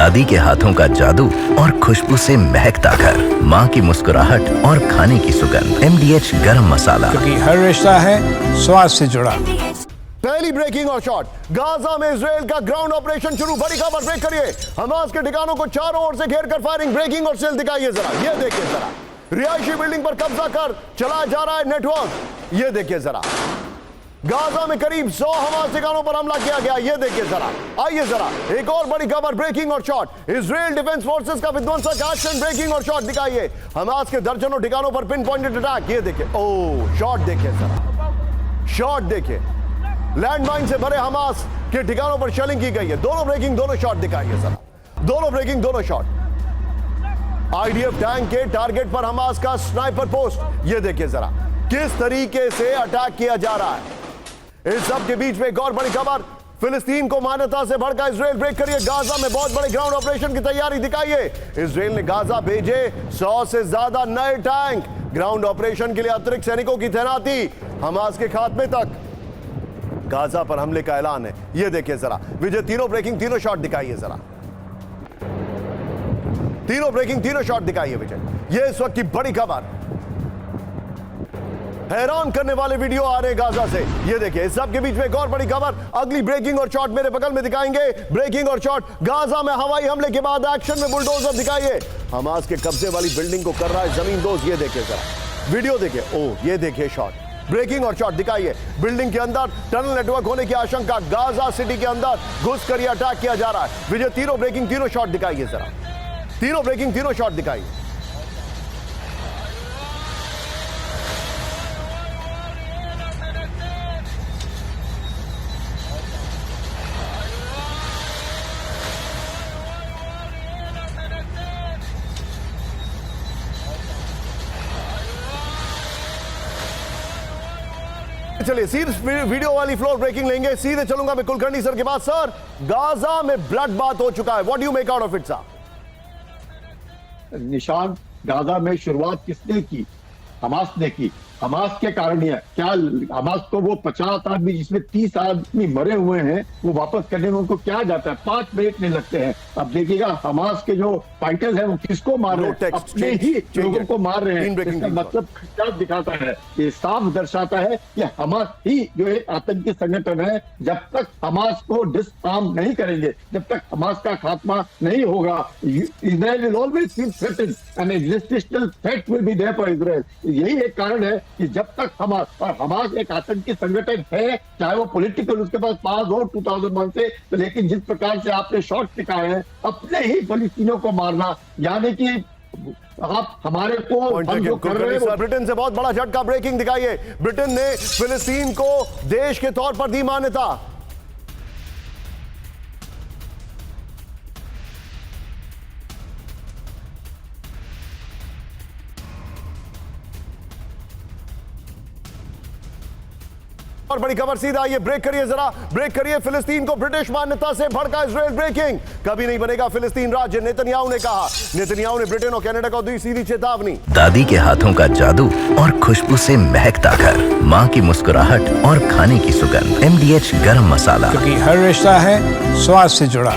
दादी के हाथों का जादू और खुशबू से महकता घर, माँ की मुस्कुराहट और खाने की सुगंध। MDH गरम मसाला, क्योंकि हर रिश्ता है स्वाद से जुड़ा। पहली ब्रेकिंग और शॉट। गाजा में इजराइल का ग्राउंड ऑपरेशन शुरू। बड़ी खबर, ब्रेक करिए। हमास के ठिकानों को चारों ओर से घेर कर फायरिंग। ब्रेकिंग और सेल दिखाइए जरा, ये देखिए जरा। रिहायशी बिल्डिंग पर कब्जा कर चलाया जा रहा है नेटवर्क, ये देखिए जरा। गाजा में करीब 100 हमास ठिकानों पर हमला किया गया, ये देखिए जरा। आइए जरा एक और बड़ी खबर, ब्रेकिंग और शॉट। इजराइल डिफेंस फोर्सेस का विध्वंसक एक्शन। ब्रेकिंग और शॉट दिखाइए। हमास के दर्जनों ठिकानों पर पिन पॉइंटेड अटैक, ये देखिए। ओह, शॉट देखिए जरा, शॉट देखिए। लैंडमाइन से भरे हमास के ठिकानों पर शेलिंग की गई है। दोनों ब्रेकिंग, दोनों शॉट दिखाइए जरा। दोनों ब्रेकिंग, दोनों शॉट। IDF टैंक के टारगेट पर हमास का स्नाइपर पोस्ट, ये देखिए जरा किस तरीके से अटैक किया जा रहा है। इस सब के बीच में एक और बड़ी खबर, फिलिस्तीन को मान्यता से भड़का इजराइल। ब्रेक करिए। गाजा में बहुत बड़े ग्राउंड ऑपरेशन की तैयारी दिखाइए। इजराइल ने गाजा भेजे 100 से ज्यादा नए टैंक। ग्राउंड ऑपरेशन के लिए अतिरिक्त सैनिकों की तैनाती, हमास के खात्मे तक। गाजा पर हमले का ऐलान है, ये देखिए जरा। विजय, तीनों ब्रेकिंग, तीनों शॉट दिखाइए जरा। तीनों ब्रेकिंग, तीनों शॉट दिखाइए विजय। ये इस वक्त की बड़ी खबर। हैरान करने वाले वीडियो आ रहे हैं गाजा से, ये देखिए। इस सब के बीच में एक और बड़ी खबर, अगली ब्रेकिंग और शॉट मेरे बगल में दिखाएंगे। ब्रेकिंग और शॉट। गाजा में हवाई हमले के बाद एक्शन में बुलडोजर दिखाइए। हमास के कब्जे वाली बिल्डिंग को कर रहा है जमींदोज, ये देखिए जरा। वीडियो देखिए। ओह, ये देखिए शॉट। ब्रेकिंग और शॉट दिखाइए। बिल्डिंग के अंदर टनल नेटवर्क होने की आशंका। गाजा सिटी के अंदर घुस कर यह अटैक किया जा रहा है। विजय, तीनों ब्रेकिंग, तीनों शॉट दिखाइए जरा। तीनों ब्रेकिंग, तीनों शॉट दिखाइए। चलिए सीधे वीडियो वाली फ्लोर ब्रेकिंग लेंगे। सीधे चलूंगा मैं कुलकर्णी सर के पास। सर, गाजा में ब्लड बात हो चुका है, what do you make out of it sir? निशान, गाजा में शुरुआत किसने की? हमास ने की। हमास के कारण ही है। क्या हमास को वो 50 आदमी जिसमें 30 आदमी मरे हुए हैं, वो वापस करने में उनको क्या जाता है? 5 मिनट नहीं लगते हैं। अब देखिएगा हमास के जो फाइटर्स हैं वो किसको मार रहे हैं? अपने ही लोगों को मार रहे हैं। इसका मतलब क्या दिखाता है? ये साफ दर्शाता है कि हमास ही जो एक आतंकी संगठन है। जब तक हमास को डिसआर्म नहीं करेंगे, जब तक हमास का खात्मा नहीं होगा, Israel will always feel threatened and existential threat will be there for Israel. यही एक कारण है कि जब तक हमास, और हमास एक आतंकी संगठन है, चाहे वो पॉलिटिकल उसके पास पास हो 2001 से, तो लेकिन जिस प्रकार से आपने शॉट दिखाए हैं अपने ही फिलिस्तीनियों को मारना, यानी कि आप हमारे को हम जो कर रहे हैं। ब्रिटेन से बहुत बड़ा झटका, ब्रेकिंग दिखाइए। ब्रिटेन ने फिलिस्तीन को देश के तौर पर दी मान्यता। और बड़ी खबर, सीधा आइए, ब्रेक करिए जरा। ब्रेक करिए। फिलिस्तीन को ब्रिटिश मान्यता से भड़का इजराइल। ब्रेकिंग, कभी नहीं बनेगा फिलिस्तीन राज्य, नेतन्याहू ने कहा। नेतन्याहू ने ब्रिटेन और कनाडा को दी सीधी चेतावनी। दादी के हाथों का जादू और खुशबू से महकता घर, माँ की मुस्कुराहट और खाने की सुगंध। MDH गरम मसाला, क्योंकि हर रिश्ता है स्वाद से जुड़ा।